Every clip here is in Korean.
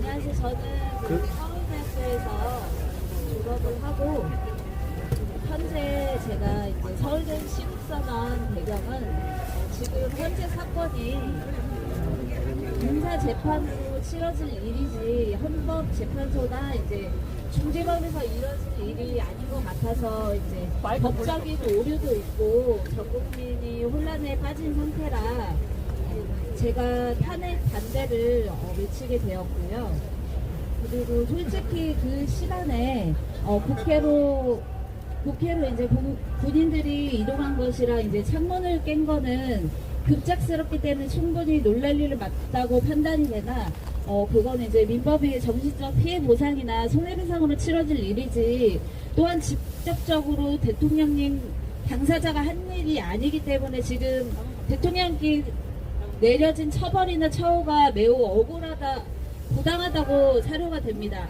안녕하세요. 저는 서울대학교에서 졸업을 하고 현재 제가 이제 서울대 시국선언 배경은 지금 현재 사건이 민사재판으로 치러질 일이지 헌법재판소나 이제 중재법에서 이뤄질 일이 아닌 것 같아서 이제 법적인 오류도 있고 전 국민이 혼란에 빠진 상태라 제가 탄핵 반대를 외치게 되었고요. 그리고 솔직히 그 시간에 국회로 이제 군인들이 이동한 것이라 이제 창문을 깬 거는 급작스럽기 때문에 충분히 놀랄 일은 맞다고 판단이 되나 그건 이제 민법의 정신적 피해 보상이나 손해배상으로 치러질 일이지 또한 직접적으로 대통령님 당사자가 한 일이 아니기 때문에 지금 대통령께 내려진 처벌이나 처우가 매우 억울하다, 부당하다고 사료가 됩니다.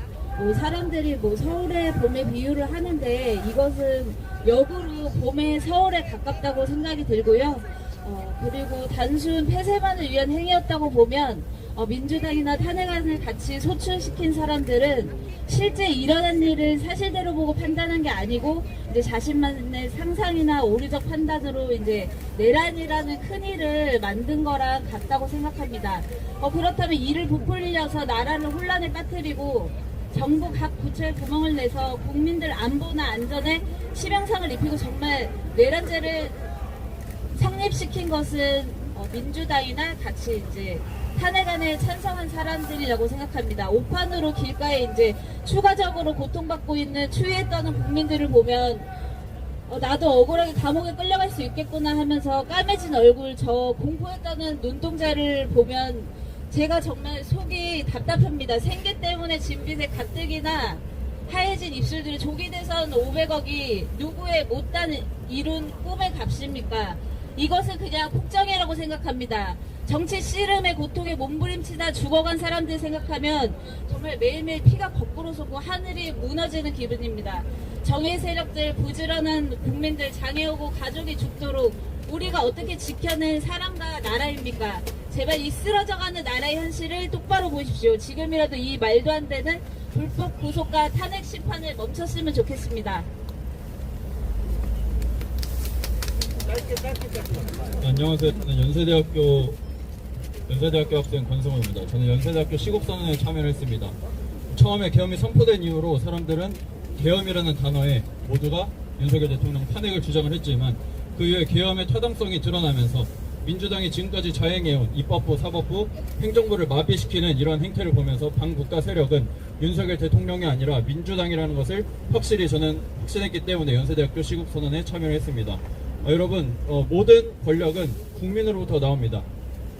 사람들이 서울의 봄에 비유를 하는데 이것은 역으로 봄의 서울에 가깝다고 생각이 들고요. 그리고 단순 폐쇄만을 위한 행위였다고 보면 민주당이나 탄핵안을 같이 소추시킨 사람들은 실제 일어난 일을 사실대로 보고 판단한 게 아니고 이제 자신만의 상상이나 오류적 판단으로 이제 내란이라는 큰 일을 만든 거랑 같다고 생각합니다. 그렇다면 이를 부풀려서 나라를 혼란에 빠뜨리고 정부 각 부처에 구멍을 내서 국민들 안보나 안전에 치명상을 입히고 정말 내란죄를 성립시킨 것은 민주당이나 같이 이제 탄핵안에 찬성한 사람들이라고 생각합니다. 오판으로 길가에 이제 추가적으로 고통받고 있는 추위에 떠는 국민들을 보면 나도 억울하게 감옥에 끌려갈 수 있겠구나 하면서 까매진 얼굴 저 공포에 떠는 눈동자를 보면 제가 정말 속이 답답합니다. 생계 때문에 진빚의 가뜩이나 하얘진 입술들이 조기 대선 500억이 누구의 못단 이룬 꿈의 값입니까? 이것은 그냥 폭정이라고 생각합니다. 정치 씨름의 고통에 몸부림치다 죽어간 사람들 생각하면 정말 매일매일 피가 거꾸로 솟고 하늘이 무너지는 기분입니다. 정의 세력들, 부지런한 국민들, 장애오고 가족이 죽도록 우리가 어떻게 지켜낸 사람과 나라입니까? 제발 이 쓰러져가는 나라의 현실을 똑바로 보십시오. 지금이라도 이 말도 안 되는 불법 구속과 탄핵 심판을 멈췄으면 좋겠습니다. 안녕하세요. 저는 연세대학교 학생 권성호입니다. 저는 연세대학교 시국선언에 참여를 했습니다. 처음에 계엄이 선포된 이후로 사람들은 계엄이라는 단어에 모두가 윤석열 대통령 탄핵을 주장을 했지만 그 이후에 계엄의 타당성이 드러나면서 민주당이 지금까지 자행해온 입법부, 사법부, 행정부를 마비시키는 이러한 행태를 보면서 반국가 세력은 윤석열 대통령이 아니라 민주당이라는 것을 확실히 저는 확신했기 때문에 연세대학교 시국선언에 참여를 했습니다. 여러분, 모든 권력은 국민으로부터 나옵니다.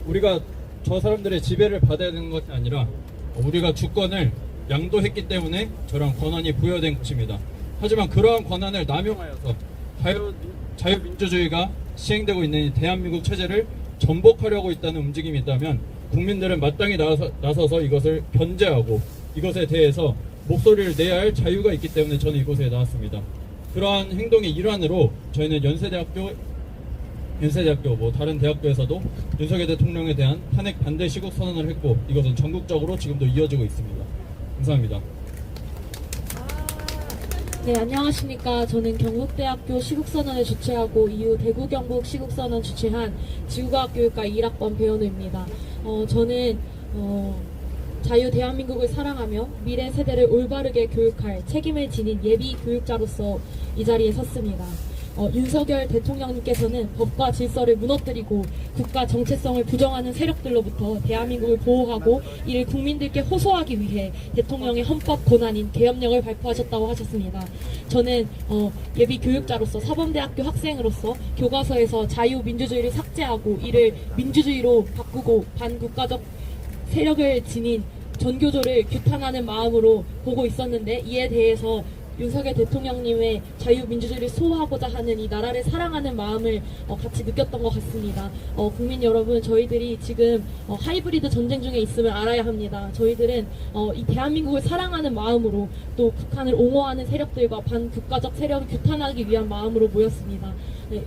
우리가 저 사람들의 지배를 받아야 되는 것이 아니라 우리가 주권을 양도했기 때문에 저런 권한이 부여된 것입니다. 하지만 그러한 권한을 남용하여서 자유민주주의가 시행되고 있는 대한민국 체제를 전복하려고 있다는 움직임이 있다면 국민들은 마땅히 나서서 이것을 견제하고 이것에 대해서 목소리를 내야 할 자유가 있기 때문에 저는 이곳에 나왔습니다. 그러한 행동의 일환으로 저희는 연세대학교 다른 대학교에서도 윤석열 대통령에 대한 탄핵 반대 시국 선언을 했고 이것은 전국적으로 지금도 이어지고 있습니다. 감사합니다. 네, 안녕하십니까. 저는 경북대학교 시국선언을 주최하고 이후 대구 경북 시국선언 주최한 지구과학교육과 1학번 배현우입니다. 저는 자유 대한민국을 사랑하며 미래 세대를 올바르게 교육할 책임을 지닌 예비 교육자로서 이 자리에 섰습니다. 윤석열 대통령님께서는 법과 질서를 무너뜨리고 국가 정체성을 부정하는 세력들로부터 대한민국을 보호하고 이를 국민들께 호소하기 위해 대통령의 헌법 권한인 계엄령을 발표하셨다고 하셨습니다. 저는 예비 교육자로서 사범대학교 학생으로서 교과서에서 자유민주주의를 삭제하고 이를 민주주의로 바꾸고 반국가적 세력을 지닌 전교조를 규탄하는 마음으로 보고 있었는데 이에 대해서 윤석열 대통령님의 자유민주주의를 수호하고자 하는 이 나라를 사랑하는 마음을 같이 느꼈던 것 같습니다. 국민 여러분, 저희들이 지금 하이브리드 전쟁 중에 있음을 알아야 합니다. 저희들은 이 대한민국을 사랑하는 마음으로 또 북한을 옹호하는 세력들과 반국가적 세력을 규탄하기 위한 마음으로 모였습니다. 네,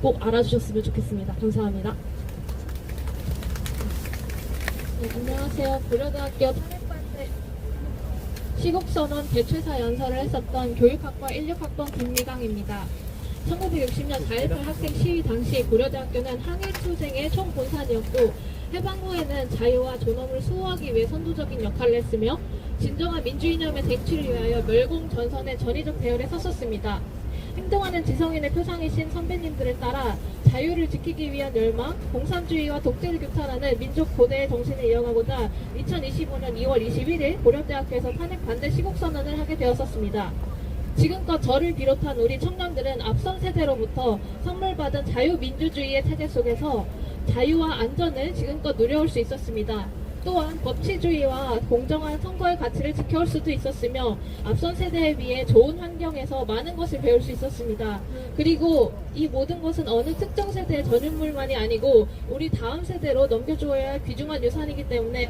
꼭 알아주셨으면 좋겠습니다. 감사합니다. 네, 안녕하세요. 고려대학교 탄핵반대 시국선언 대최사 연설을 했었던 교육학과 16학번 김미강입니다. 1960년 4.18 학생 시위 당시 고려대학교는 항일투쟁의 총본산이었고 해방 후에는 자유와 존엄을 수호하기 위해 선도적인 역할을 했으며 진정한 민주 이념의 쟁취를 위하여 멸공 전선의 전위적 대열에 섰었습니다. 행동하는 지성인의 표상이신 선배님들을 따라 자유를 지키기 위한 열망, 공산주의와 독재를 규탄하는 민족 고대의 정신을 이어가고자 2025년 2월 21일 고려대학교에서 탄핵 반대 시국선언을 하게 되었었습니다. 지금껏 저를 비롯한 우리 청년들은 앞선 세대로부터 선물받은 자유민주주의의 체제 속에서 자유와 안전을 지금껏 누려올 수 있었습니다. 또한 법치주의와 공정한 선거의 가치를 지켜올 수도 있었으며 앞선 세대에 비해 좋은 환경에서 많은 것을 배울 수 있었습니다. 그리고 이 모든 것은 어느 특정 세대의 전유물만이 아니고 우리 다음 세대로 넘겨주어야 할 귀중한 유산이기 때문에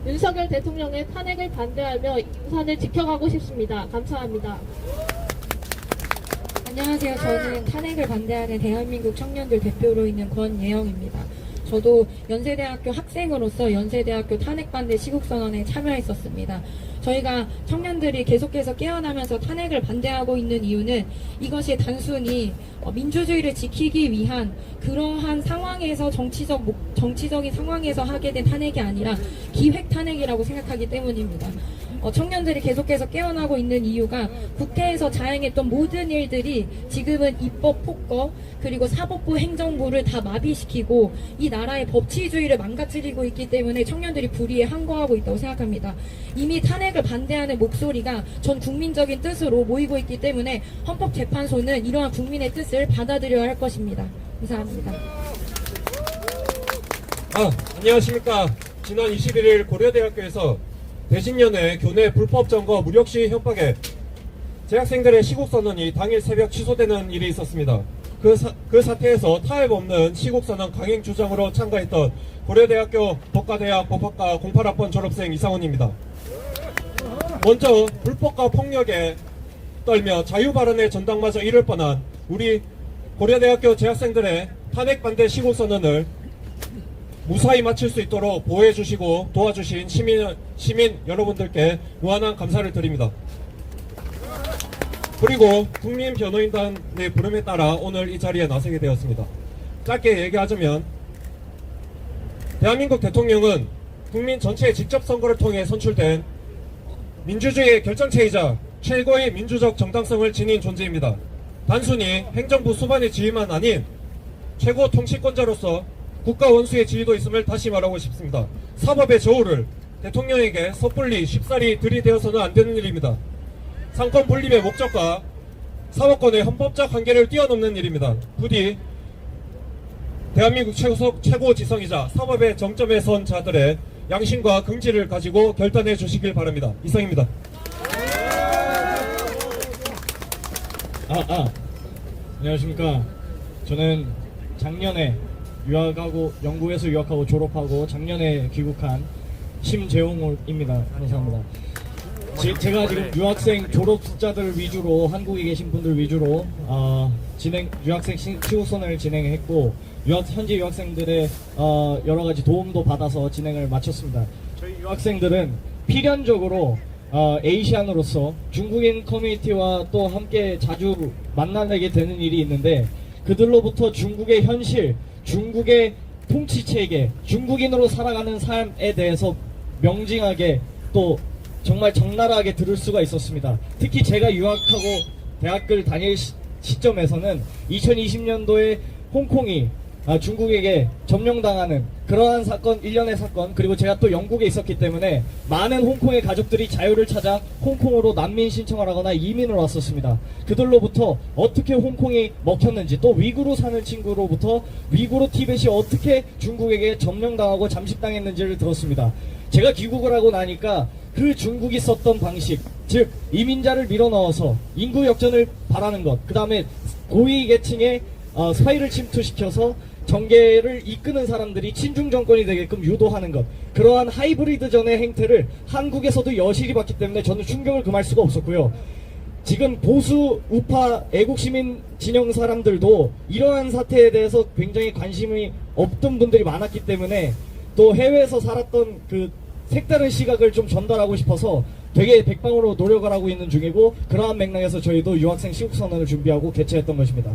윤석열 대통령의 탄핵을 반대하며 이 유산을 지켜가고 싶습니다. 감사합니다. 안녕하세요. 저는 탄핵을 반대하는 대한민국 청년들 대표로 있는 권예영입니다. 저도 연세대학교 학생으로서 연세대학교 탄핵 반대 시국선언에 참여했었습니다. 저희가 청년들이 계속해서 깨어나면서 탄핵을 반대하고 있는 이유는 이것이 단순히 민주주의를 지키기 위한 그러한 상황에서 정치적인 상황에서 하게 된 탄핵이 아니라 기획 탄핵이라고 생각하기 때문입니다. 청년들이 계속해서 깨어나고 있는 이유가 국회에서 자행했던 모든 일들이 지금은 입법 폭거 그리고 사법부 행정부를 다 마비시키고 이 나라의 법치주의를 망가뜨리고 있기 때문에 청년들이 불의에 항거하고 있다고 생각합니다. 이미 탄핵을 반대하는 목소리가 전 국민적인 뜻으로 모이고 있기 때문에 헌법재판소는 이러한 국민의 뜻을 받아들여야 할 것입니다. 감사합니다. 안녕하십니까. 지난 21일 고려대학교에서 대신년회 교내 불법 점거 무력시 협박에 재학생들의 시국선언이 당일 새벽 취소되는 일이 있었습니다. 그 사태에서 타협 없는 시국선언 강행 주장으로 참가했던 고려대학교 법과대학 법학과 08학번 졸업생 이상원입니다. 먼저 불법과 폭력에 떨며 자유발언의 전당마저 이를 뻔한 우리 고려대학교 재학생들의 탄핵 반대 시국선언을 무사히 마칠 수 있도록 보호해주시고 도와주신 시민 여러분들께 무한한 감사를 드립니다. 그리고 국민변호인단의 부름에 따라 오늘 이 자리에 나서게 되었습니다. 짧게 얘기하자면 대한민국 대통령은 국민 전체의 직접 선거를 통해 선출된 민주주의의 결정체이자 최고의 민주적 정당성을 지닌 존재입니다. 단순히 행정부 수반의 지위만 아닌 최고 통치권자로서 국가 원수의 지위도 있음을 다시 말하고 싶습니다. 사법의 저울을 대통령에게 섣불리 쉽사리 들이대어서는 안 되는 일입니다. 상권 분립의 목적과 사법권의 헌법적 한계를 뛰어넘는 일입니다. 부디 대한민국 최고 지성이자 사법의 정점에 선 자들의 양심과 긍지를 가지고 결단해 주시길 바랍니다. 이상입니다. 안녕하십니까. 저는 작년에 영국에서 유학하고 졸업하고 작년에 귀국한 심재홍입니다. 감사합니다. 제가 지금 유학생 졸업자들 위주로 한국에 계신 분들 위주로 유학생 시국선언을 진행했고 현지 유학생들의 여러 가지 도움도 받아서 진행을 마쳤습니다. 저희 유학생들은 필연적으로 에이시안으로서 중국인 커뮤니티와 또 함께 자주 만나게 되는 일이 있는데 그들로부터 중국의 현실, 중국의 통치체계, 중국인으로 살아가는 삶에 대해서 명징하게 또 정말 적나라하게 들을 수가 있었습니다. 특히 제가 유학하고 대학을 다닐 시점에서는 2020년도에 홍콩이 중국에게 점령당하는 그러한 사건, 일련의 사건, 그리고 제가 또 영국에 있었기 때문에 많은 홍콩의 가족들이 자유를 찾아 홍콩으로 난민 신청을 하거나 이민을 왔었습니다. 그들로부터 어떻게 홍콩이 먹혔는지, 또 위구르 사는 친구로부터 위구르 티벳이 어떻게 중국에게 점령당하고 잠식당했는지를 들었습니다. 제가 귀국을 하고 나니까 그 중국이 썼던 방식, 즉 이민자를 밀어넣어서 인구 역전을 바라는 것, 그 다음에 고위 계층의 사회를 침투시켜서 정계를 이끄는 사람들이 친중 정권이 되게끔 유도하는 것, 그러한 하이브리드전의 행태를 한국에서도 여실히 봤기 때문에 저는 충격을 금할 수가 없었고요. 지금 보수 우파 애국시민 진영 사람들도 이러한 사태에 대해서 굉장히 관심이 없던 분들이 많았기 때문에 또 해외에서 살았던 그 색다른 시각을 좀 전달하고 싶어서 되게 백방으로 노력을 하고 있는 중이고, 그러한 맥락에서 저희도 유학생 시국선언을 준비하고 개최했던 것입니다.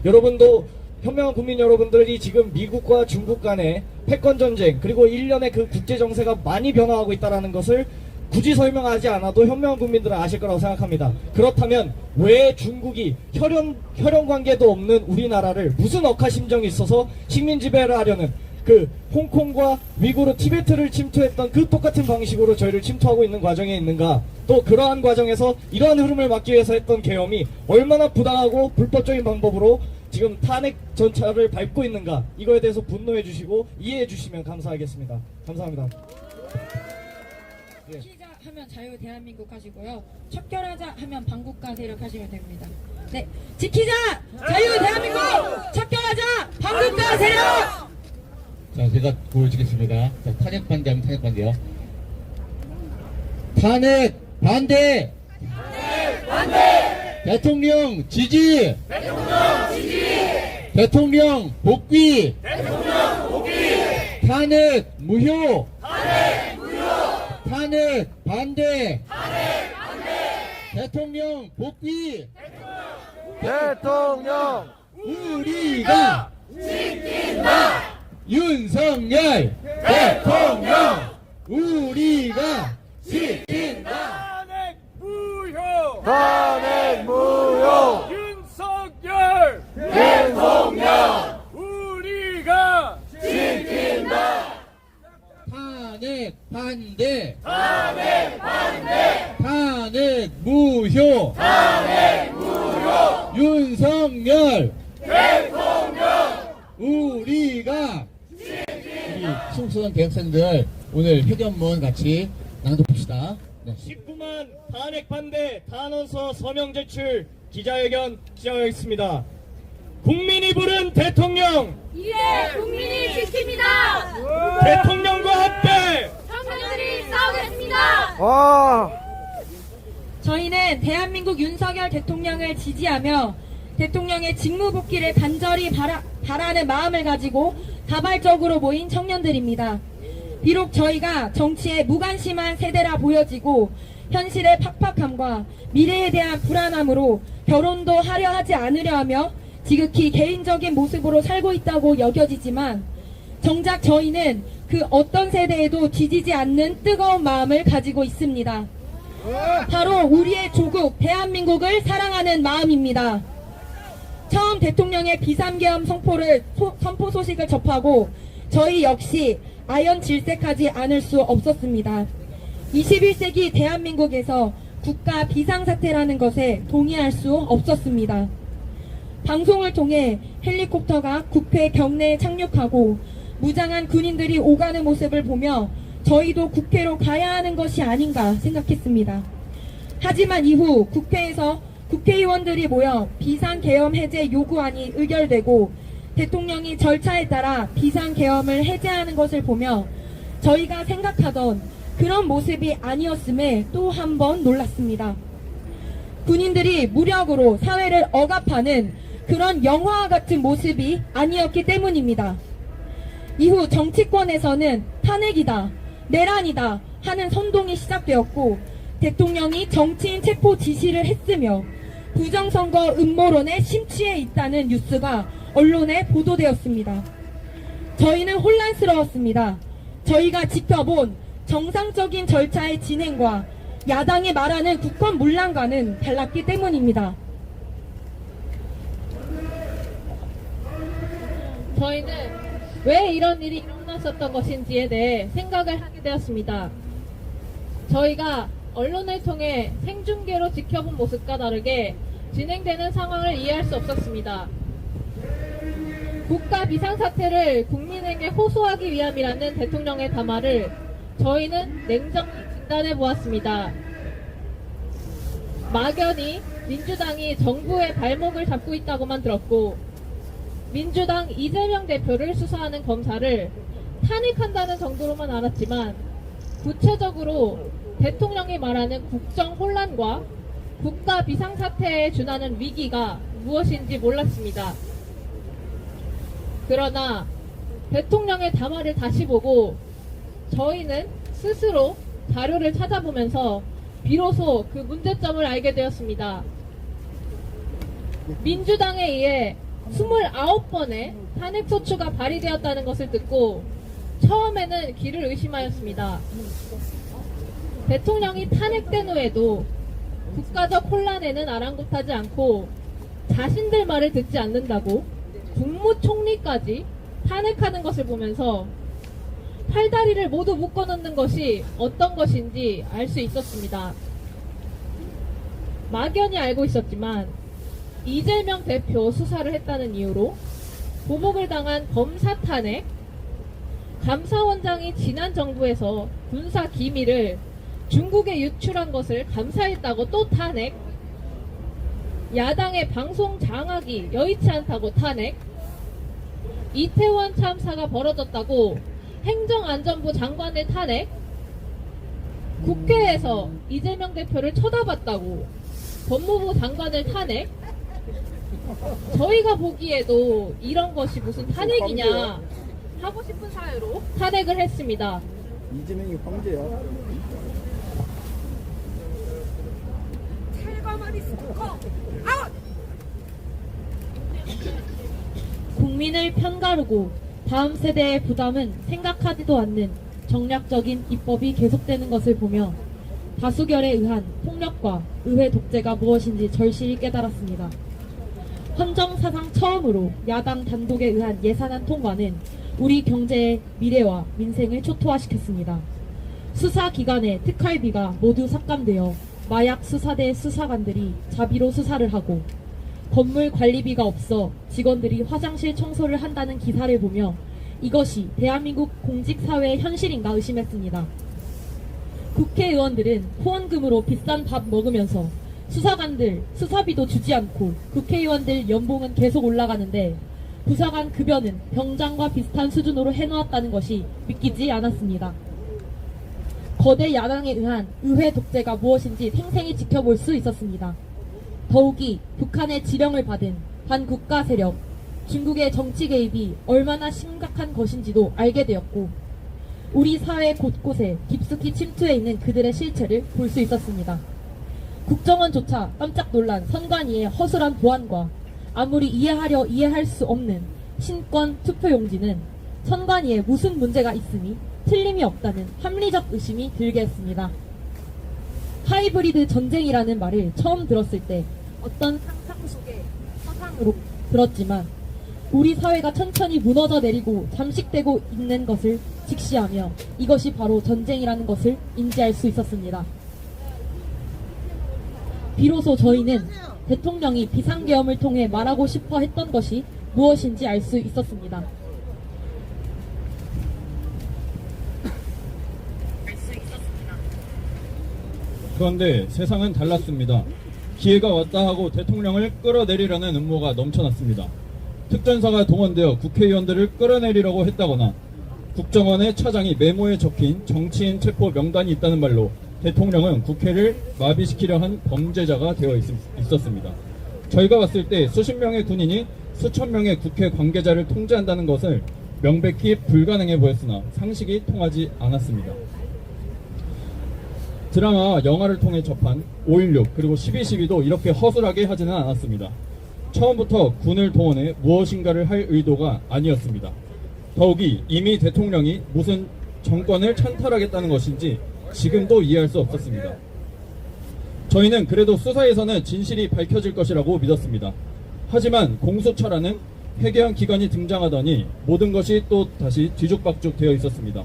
여러분도, 현명한 국민 여러분들이 지금 미국과 중국 간의 패권전쟁, 그리고 일련의 그 국제정세가 많이 변화하고 있다는 것을 굳이 설명하지 않아도 현명한 국민들은 아실 거라고 생각합니다. 그렇다면 왜 중국이 혈연 관계도 없는 우리나라를 무슨 억하심정이 있어서 식민 지배를 하려는, 그 홍콩과 위구르, 티베트를 침투했던 그 똑같은 방식으로 저희를 침투하고 있는 과정에 있는가, 또 그러한 과정에서 이러한 흐름을 막기 위해서 했던 계엄이 얼마나 부당하고 불법적인 방법으로 지금 탄핵 전차를 밟고 있는가, 이거에 대해서 분노해 주시고 이해해 주시면 감사하겠습니다. 감사합니다. 지키자 하면 자유 대한민국 하시고요. 척결하자 하면 반국가 세력 하시면 됩니다. 네, 지키자 자유 대한민국, 척결하자 반국가 세력. 자, 제가 보여주겠습니다. 자, 탄핵 반대하면 탄핵 반대요. 탄핵 반대! 탄핵 반대! 대통령 지지! 대통령 지지! 대통령 복귀! 대통령 복귀! 탄핵 무효! 탄핵 무효! 탄핵 반대! 탄핵 반대! 대통령 복귀! 대통령 우리가 지킨다! 윤석열 대통령 우리가 지킨다. 탄핵 무효 탄핵 무효 윤석열 대통령 우리가 지킨다 탄핵 반대 탄핵 반대 탄핵 무효 탄핵 무효 윤석열 대통령 우리가 우리 시국선언 대학생들 오늘 회견문 같이 낭독합시다. 네. 19만 탄핵 반대 단원서 서명 제출 기자회견 시작하겠습니다. 국민이 부른 대통령, 예, 국민이 지킵니다. 대통령과 함께 청년들이 싸우겠습니다. 저희는 대한민국 윤석열 대통령을 지지하며 대통령의 직무 복귀를 간절히 바라는 마음을 가지고 다발적으로 모인 청년들입니다. 비록 저희가 정치에 무관심한 세대라 보여지고 현실의 팍팍함과 미래에 대한 불안함으로 결혼도 하려 하지 않으려 하며 지극히 개인적인 모습으로 살고 있다고 여겨지지만 정작 저희는 그 어떤 세대에도 뒤지지 않는 뜨거운 마음을 가지고 있습니다. 바로 우리의 조국 대한민국을 사랑하는 마음입니다. 처음 대통령의 비상계엄 선포 소식을 접하고 저희 역시 아연 질색하지 않을 수 없었습니다. 21세기 대한민국에서 국가 비상사태라는 것에 동의할 수 없었습니다. 방송을 통해 헬리콥터가 국회 경내에 착륙하고 무장한 군인들이 오가는 모습을 보며 저희도 국회로 가야 하는 것이 아닌가 생각했습니다. 하지만 이후 국회에서 국회의원들이 모여 비상계엄 해제 요구안이 의결되고 대통령이 절차에 따라 비상계엄을 해제하는 것을 보며 저희가 생각하던 그런 모습이 아니었음에 또 한 번 놀랐습니다. 군인들이 무력으로 사회를 억압하는 그런 영화와 같은 모습이 아니었기 때문입니다. 이후 정치권에서는 탄핵이다, 내란이다 하는 선동이 시작되었고 대통령이 정치인 체포 지시를 했으며 부정선거 음모론에 심취해 있다는 뉴스가 언론에 보도되었습니다. 저희는 혼란스러웠습니다. 저희가 지켜본 정상적인 절차의 진행과 야당이 말하는 국권문란과는 달랐기 때문입니다. 저희는 왜 이런 일이 일어났었던 것인지에 대해 생각을 하게 되었습니다. 저희가 언론을 통해 생중계로 지켜본 모습과 다르게 진행되는 상황을 이해할 수 없었습니다. 국가 비상사태를 국민에게 호소하기 위함이라는 대통령의 담화를 저희는 냉정히 진단해 보았습니다. 막연히 민주당이 정부의 발목을 잡고 있다고만 들었고 민주당 이재명 대표를 수사하는 검사를 탄핵한다는 정도로만 알았지만 구체적으로 대통령이 말하는 국정 혼란과 국가 비상사태에 준하는 위기가 무엇인지 몰랐습니다. 그러나 대통령의 담화를 다시 보고 저희는 스스로 자료를 찾아보면서 비로소 그 문제점을 알게 되었습니다. 민주당에 의해 29번의 탄핵소추가 발의되었다는 것을 듣고 처음에는 귀를 의심하였습니다. 대통령이 탄핵된 후에도 국가적 혼란에는 아랑곳하지 않고 자신들 말을 듣지 않는다고 국무총리까지 탄핵하는 것을 보면서 팔다리를 모두 묶어놓는 것이 어떤 것인지 알 수 있었습니다. 막연히 알고 있었지만 이재명 대표 수사를 했다는 이유로 보복을 당한 검사 탄핵, 감사원장이 지난 정부에서 군사 기밀을 중국에 유출한 것을 감사했다고 또 탄핵, 야당의 방송 장악이 여의치 않다고 탄핵, 이태원 참사가 벌어졌다고 행정안전부 장관을 탄핵, 국회에서 이재명 대표를 쳐다봤다고 법무부 장관을 탄핵. 저희가 보기에도 이런 것이 무슨 탄핵이냐 하고 싶은 사유로 탄핵을 했습니다. 이재명이 황제야. 국민을 편가르고 다음 세대의 부담은 생각하지도 않는 정략적인 입법이 계속되는 것을 보며 다수결에 의한 폭력과 의회 독재가 무엇인지 절실히 깨달았습니다. 헌정사상 처음으로 야당 단독에 의한 예산안 통과는 우리 경제의 미래와 민생을 초토화시켰습니다. 수사기관의 특활비가 모두 삭감되어 마약 수사대 수사관들이 자비로 수사를 하고 건물 관리비가 없어 직원들이 화장실 청소를 한다는 기사를 보며 이것이 대한민국 공직사회의 현실인가 의심했습니다. 국회의원들은 후원금으로 비싼 밥 먹으면서 수사관들 수사비도 주지 않고 국회의원들 연봉은 계속 올라가는데 부사관 급여는 병장과 비슷한 수준으로 해놓았다는 것이 믿기지 않았습니다. 거대 야당에 의한 의회 독재가 무엇인지 생생히 지켜볼 수 있었습니다. 더욱이 북한의 지령을 받은 반국가 세력, 중국의 정치 개입이 얼마나 심각한 것인지도 알게 되었고 우리 사회 곳곳에 깊숙이 침투해 있는 그들의 실체를 볼 수 있었습니다. 국정원조차 깜짝 놀란 선관위의 허술한 보안과 아무리 이해하려 이해할 수 없는 신권 투표용지는 선관위에 무슨 문제가 있으니 틀림이 없다는 합리적 의심이 들게 했습니다. 하이브리드 전쟁이라는 말을 처음 들었을 때 어떤 상상 속의 서상으로 들었지만 우리 사회가 천천히 무너져 내리고 잠식되고 있는 것을 직시하며 이것이 바로 전쟁이라는 것을 인지할 수 있었습니다. 비로소 저희는 대통령이 비상계엄을 통해 말하고 싶어 했던 것이 무엇인지 알 수 있었습니다. 그런데 세상은 달랐습니다. 기회가 왔다 하고 대통령을 끌어내리려는 음모가 넘쳐났습니다. 특전사가 동원되어 국회의원들을 끌어내리려고 했다거나 국정원의 차장이 메모에 적힌 정치인 체포 명단이 있다는 말로 대통령은 국회를 마비시키려 한 범죄자가 되어 있었습니다. 저희가 봤을 때 수십 명의 군인이 수천 명의 국회 관계자를 통제한다는 것을 명백히 불가능해 보였으나 상식이 통하지 않았습니다. 드라마, 영화를 통해 접한 5.16 그리고 12.12도 이렇게 허술하게 하지는 않았습니다. 처음부터 군을 동원해 무엇인가를 할 의도가 아니었습니다. 더욱이 이미 대통령이 무슨 정권을 찬탈하겠다는 것인지 지금도 이해할 수 없었습니다. 저희는 그래도 수사에서는 진실이 밝혀질 것이라고 믿었습니다. 하지만 공수처라는 회개한 기관이 등장하더니 모든 것이 또 다시 뒤죽박죽 되어 있었습니다.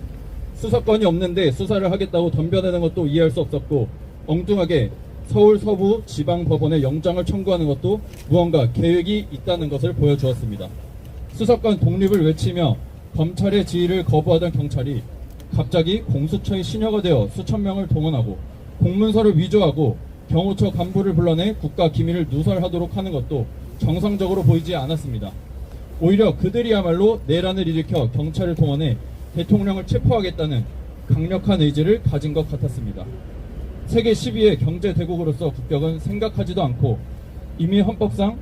수사권이 없는데 수사를 하겠다고 덤벼내는 것도 이해할 수 없었고 엉뚱하게 서울 서부 지방법원에 영장을 청구하는 것도 무언가 계획이 있다는 것을 보여주었습니다. 수사권 독립을 외치며 검찰의 지휘를 거부하던 경찰이 갑자기 공수처의 시녀가 되어 수천 명을 동원하고 공문서를 위조하고 경호처 간부를 불러내 국가 기밀을 누설하도록 하는 것도 정상적으로 보이지 않았습니다. 오히려 그들이야말로 내란을 일으켜 경찰을 동원해 대통령을 체포하겠다는 강력한 의지를 가진 것 같았습니다. 세계 12의 경제 대국으로서 국격은 생각하지도 않고 이미 헌법상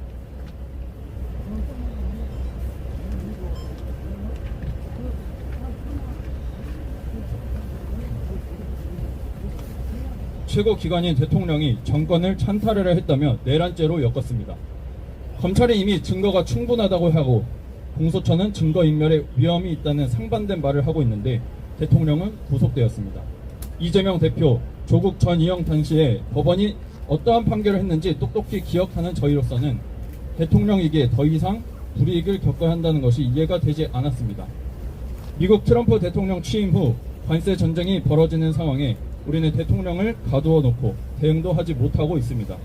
최고 기관인 대통령이 정권을 찬탈하려 했다며 내란죄로 엮었습니다. 검찰이 이미 증거가 충분하다고 하고 공소처는 증거인멸의 위험이 있다는 상반된 말을 하고 있는데 대통령은 구속되었습니다. 이재명 대표, 조국 전 이영 당시에 법원이 어떠한 판결을 했는지 똑똑히 기억하는 저희로서는 대통령에게 더 이상 불이익을 겪어야 한다는 것이 이해가 되지 않았습니다. 미국 트럼프 대통령 취임 후 관세 전쟁이 벌어지는 상황에 우리는 대통령을 가두어 놓고 대응도 하지 못하고 있습니다.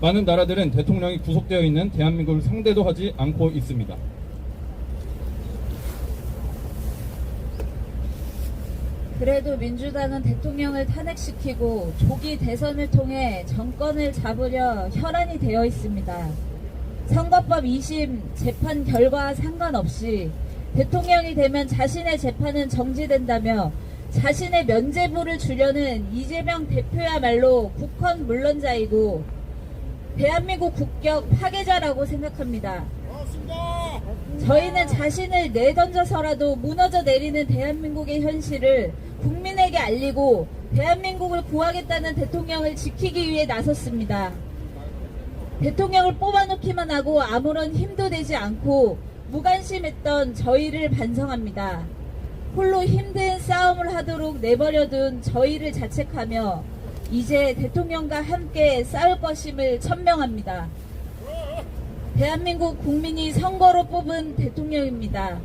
많은 나라들은 대통령이 구속되어 있는 대한민국을 상대도 하지 않고 있습니다. 그래도 민주당은 대통령을 탄핵시키고 조기 대선을 통해 정권을 잡으려 혈안이 되어 있습니다. 선거법 2심 재판 결과와 상관없이 대통령이 되면 자신의 재판은 정지된다며 자신의 면죄부를 주려는 이재명 대표야말로 국헌 물론자이고 대한민국 국격 파괴자라고 생각합니다. 저희는 자신을 내던져서라도 무너져 내리는 대한민국의 현실을 국민에게 알리고 대한민국을 구하겠다는 대통령을 지키기 위해 나섰습니다. 대통령을 뽑아놓기만 하고 아무런 힘도 되지 않고 무관심했던 저희를 반성합니다. 홀로 힘든 싸움을 하도록 내버려둔 저희를 자책하며 이제 대통령과 함께 싸울 것임을 천명합니다. 대한민국 국민이 선거로 뽑은 대통령입니다.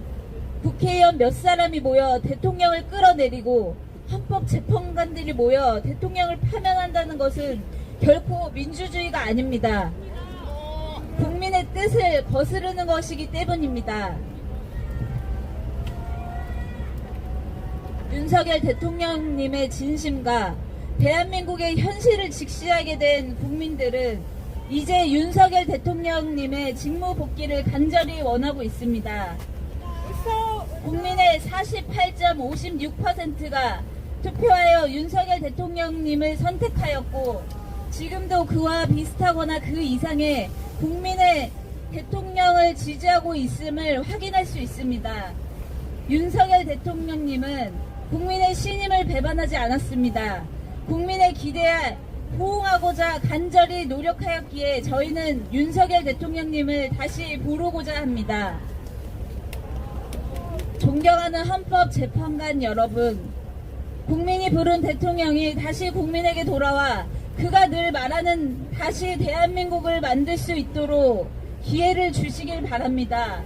국회의원 몇 사람이 모여 대통령을 끌어내리고 헌법재판관들이 모여 대통령을 파면한다는 것은 결코 민주주의가 아닙니다. 국민의 뜻을 거스르는 것이기 때문입니다. 윤석열 대통령님의 진심과 대한민국의 현실을 직시하게 된 국민들은 이제 윤석열 대통령님의 직무 복귀를 간절히 원하고 있습니다. 국민의 48.56%가 투표하여 윤석열 대통령님을 선택하였고 지금도 그와 비슷하거나 그 이상의 국민의 대통령을 지지하고 있음을 확인할 수 있습니다. 윤석열 대통령님은 국민의 신임을 배반하지 않았습니다. 국민의 기대에 호응하고자 간절히 노력하였기에 저희는 윤석열 대통령님을 다시 부르고자 합니다. 존경하는 헌법재판관 여러분, 국민이 부른 대통령이 다시 국민에게 돌아와 그가 늘 말하는 다시 대한민국을 만들 수 있도록 기회를 주시길 바랍니다.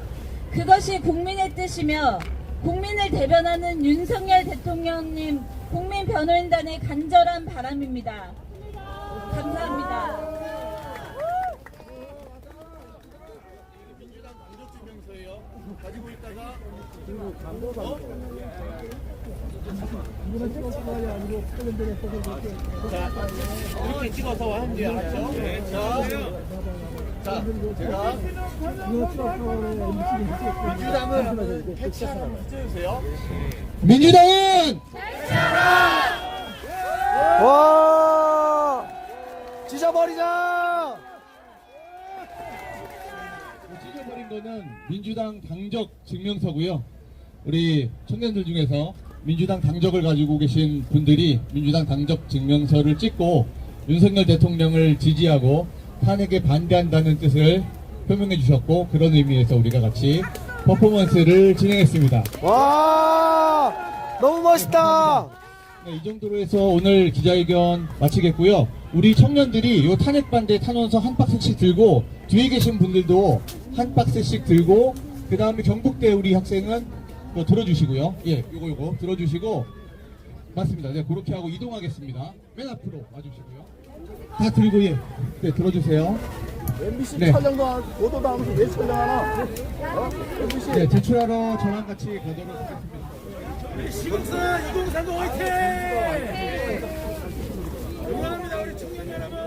그것이 국민의 뜻이며 국민을 대변하는 윤석열 대통령님 국민변호인단의 간절한 바람입니다. 감사합니다. 이렇게 찍어서 하면 돼요. 알았죠? 네. 자, 제가 민주당을 해체하라고 해주세요. 민주당은 와! 찢어버리자! 찢어버린 거는 민주당 당적 증명서고요. 우리 청년들 중에서 민주당 당적을 가지고 계신 분들이 민주당 당적 증명서를 찍고 윤석열 대통령을 지지하고 탄핵에 반대한다는 뜻을 표명해 주셨고, 그런 의미에서 우리가 같이 퍼포먼스를 진행했습니다. 와! 너무 멋있다! 네, 이 정도로 해서 오늘 기자회견 마치겠고요. 우리 청년들이 이 탄핵 반대 탄원서 한 박스씩 들고, 뒤에 계신 분들도 한 박스씩 들고, 그 다음에 경북대 우리 학생은 들어주시고요. 예, 요거 들어주시고, 맞습니다. 네, 그렇게 하고 이동하겠습니다. 맨 앞으로 와주시고요. 다 들고, 예, 네, 들어주세요. MBC 네. 촬영도 하고 보도도 하면서 왜 촬영하나? MBC 네, 제출하러 저랑 같이 가도록 하겠습니다. 시국선 2030 화이팅! 응원합니다, 우리 청년 여러분.